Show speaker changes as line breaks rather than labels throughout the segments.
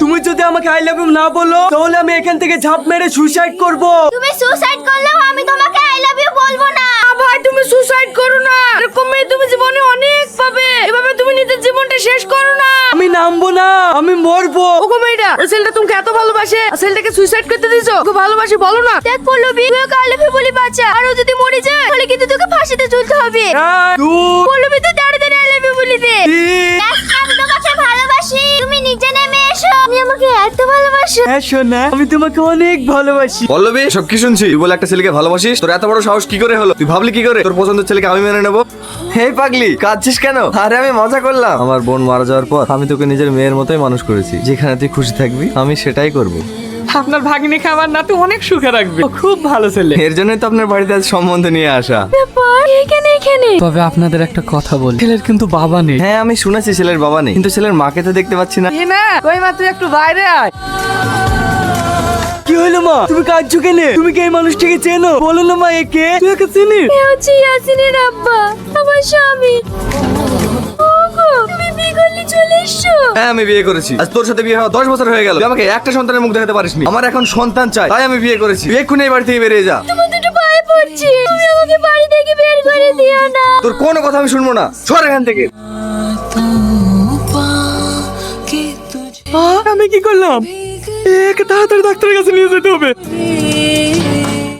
তুমি যদি আমাকে আই লাভ ইউ না বলো তাহলে আমি এখান থেকে ঝাঁপ মেরে সুইসাইড করব।
তুমি সুসাইড করলেও আমি তোমাকে আই লাভ ইউ বলবো না।
ভাই তুমি সুসাইড করো না, এরকম মেয়ে তুমি জীবনে অনেক পাবে, এভাবে তুমি নিজের জীবনটা শেষ করো না।
আমি নামবো না, আমি মরবো।
ওগো মেয়েটা, ওই ছেলেটা তোমাকে এত ভালোবাসে, আর ছেলেটাকে সুইসাইড করতে দিছো? ওকে ভালোবাসি বলো না।
দেখ পল্লবী, তুই ওকে আই লাভ ইউ বলি বাঁচা, আর ও যদি মরে যায় তাহলে কিন্তু তোকে ফাঁসিতে ঝুলতে হবে। পল্লবী তুই তাড়াতাড়ি আই লাভ ইউ বলি দে। দেখ, আমি তোমাকে ভালোবাসি, তুমি নিচে নেমে এসো। তুমি আমাকে এত ভালোবাসো।
হ্যাঁ সোনা, আমি তোমাকে অনেক ভালোবাসি।
পল্লবী, সব কি শুনছি? তুই বলে একটা ছেলেকে ভালোবাসিস? তোর এত বড় সাহস কি করে হলো? তুই ভাবলি কি করে তোর পছন্দের ছেলেকে আমি মেনে নেবো?
হেই পাগলি, কাঁদছিস কেন? আরে আমি মজা করলাম। আমার বোন মারা যাওয়ার পর আমি তোকে নিজের মেয়ের মতোই মানুষ করেছি। যেখানে তুই খুশি থাকবি আমি সেটাই করব।
আপনার ভাগ্নি খাবার নাতু অনেক সুখে রাখবে, ও খুব ভালো ছেলে।
এর জন্যই তো আপনার বাড়িতে আজ সম্বন্ধ নিয়ে আসা।
এখানে
তবে আপনাদের একটা কথা বলি, ছেলের কিন্তু বাবা নেই।
হ্যাঁ আমি শুনেছি ছেলের বাবা নেই, কিন্তু ছেলের মাকে তো দেখতে পাচ্ছি না।
না কই মা, তুই একটু বাইরে আয়।
কি হলো মা, তুমি কাঁদছো কেন? তুমি কি এই মানুষটাকে চেনো? বলো না মা, একে তুই একে চিনিস?
এ হচ্ছে ইয়াসিনের আব্বা, আমার স্বামী। ওগো, তুমি বিয়ে করলে চলে এসো।
হ্যাঁ আমি বিয়ে করেছি। আজ তোর সাথে বিয়ে হওয়া 10 বছর হয়ে গেল। তুই আমাকে একটা সন্তানের মুখ দেখাতে পারিসনি। আমার এখন সন্তান চাই, তাই আমি বিয়ে করেছি। তুই এক্ষুনি এই বাড়ি থেকে বেরিয়ে যা।
তোমার দুটো পায়ে পড়ছি, তুমি আমাকে বাড়ি থেকে বের করে দিও না।
তোর কোনো কথা আমি শুনবো না, সর এখান থেকে।
আমি কি করলাম? একে তাড়াতাড়ি ডাক্তারের কাছে নিয়ে যেতে হবে।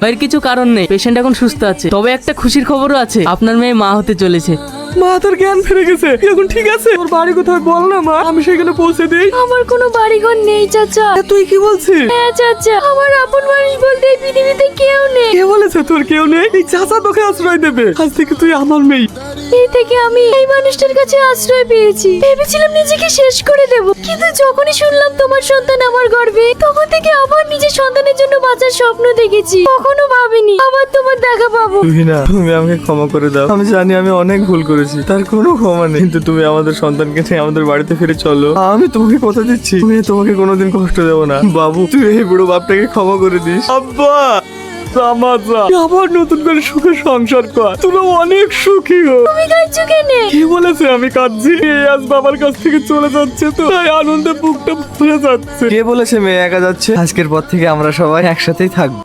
এর কিছু কারণ নেই, পেশেন্ট এখন সুস্থ আছে। তবে একটা খুশির খবরও আছে, আপনার মেয়ে মা হতে চলেছে।
মা তোর জ্ঞান ফিরে গেছে, এখন ঠিক আছে? তোর বাড়ি কোথায় বল না মা, আমি সেখানে পৌঁছে দিই।
আমার কোনো বাড়িঘর নেই চাচা।
তুই কি বলছিস?
হ্যাঁ চাচা, আমার আপন মানুষ বলতে এই পৃথিবীতে কেউ নেই।
কে বলেছে তোর কেউ নেই? এই চাচা তোকে আশ্রয় দেবে। আজ থেকে তুই আমার মেয়ে।
এই থেকে আমি এই মানুষটার কাছে আশ্রয় পেয়েছি। ভেবেছিলাম নিজেকে শেষ করে দেব, কিন্তু যখনই শুনলাম তোমার সন্তান আমার গর্ভে, তখন থেকে আবার নিজের সন্তানের জন্য বাঁচার স্বপ্ন দেখেছি। কখনো ভাবিনি আবার তোমার দেখা পাবো।
তুমি আমাকে ক্ষমা করে দাও। আমি জানি আমি অনেক ভুল করেছি, তার কোনো ক্ষমা নেই। কিন্তু তুমি আমাদের সন্তানকে নিয়ে আমাদের বাড়িতে ফিরে চলো। আমি তোমাকে কথা দিচ্ছি, আমি তোমাকে কোনোদিন কষ্ট দেবো না। বাবু, তুই এই বুড়ো বাপটাকে ক্ষমা করে দিস।
আব্বা, আবার নতুন করে সুখে সংসার কর, তুমি অনেক সুখী হো।
তুমি কাঁদছো কেন?
কি বলেছে আমি কাঁদছি? এই আজ বাবার কাছ থেকে চলে যাচ্ছে, তো তাই আনন্দে বুকটা ভরে যাচ্ছে।
কে বলেছে মেয়ে একা যাচ্ছে? আজকের পর থেকে আমরা সবাই একসাথেই থাকবো।